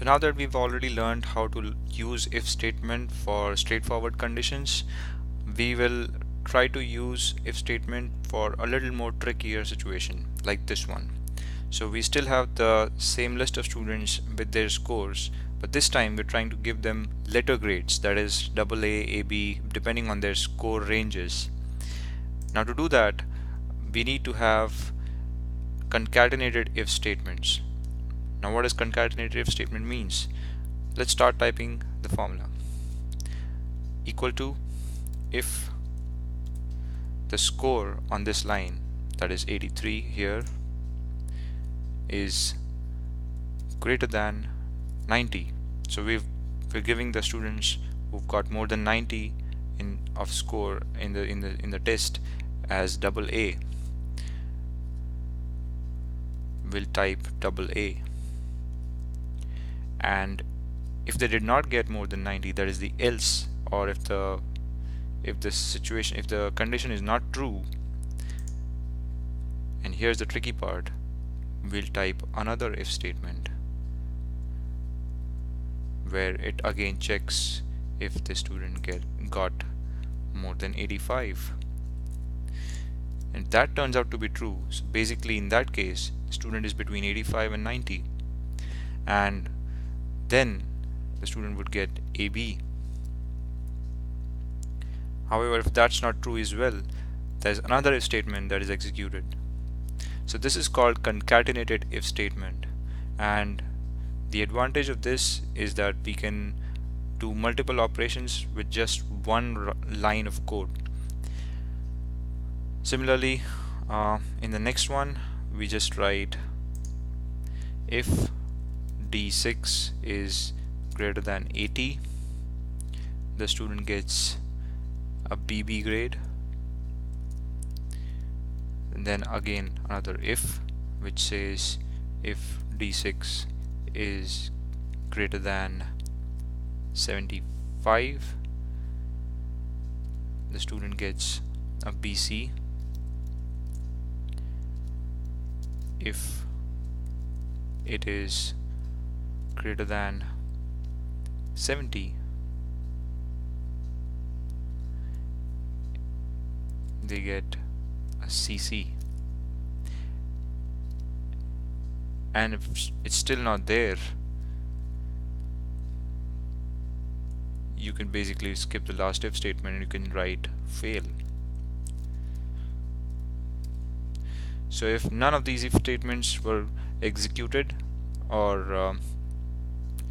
So now that we've already learned how to use if statement for straightforward conditions, we will try to use if statement for a little more trickier situation like this one. So we still have the same list of students with their scores, but this time we're trying to give them letter grades, that is AA, AB, depending on their score ranges. Now to do that, we need to have concatenated if statements. Now what does concatenated if statement means? Let's start typing the formula. Equal to if the score on this line, that is 83 here, is greater than 90. So we're giving the students who've got more than 90 of score in the test as AA. We'll type AA. And if they did not get more than 90, that is the else, or if the condition is not true, and here's the tricky part, we'll type another if statement where it again checks if the student got more than 85, and that turns out to be true. So basically in that case, the student is between 85 and 90, and then the student would get AB. However, if that's not true as well, there's another if statement that is executed. So this is called concatenated if statement, and the advantage of this is that we can do multiple operations with just one line of code. Similarly, in the next one, we just write if D6 is greater than 80, the student gets a BB grade. And then again another if, which says if D6 is greater than 75, the student gets a BC. If it is greater than 70, they get a CC. And if it's still not there, you can basically skip the last if statement and you can write fail. So if none of these if statements were executed, or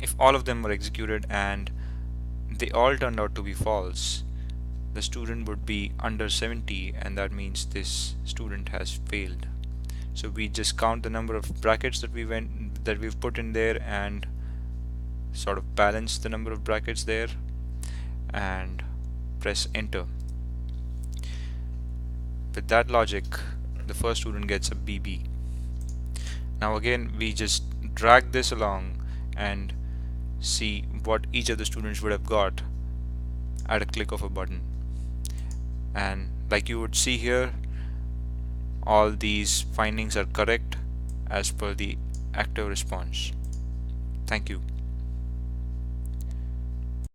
if all of them were executed and they all turned out to be false, the student would be under 70, and that means this student has failed. So we just count the number of brackets that we've put in there and sort of balance the number of brackets there and press enter. With that logic, the first student gets a BB. Now again, we just drag this along and see what each of the students would have got at a click of a button. And like you would see here, all these findings are correct as per the active response. Thank you.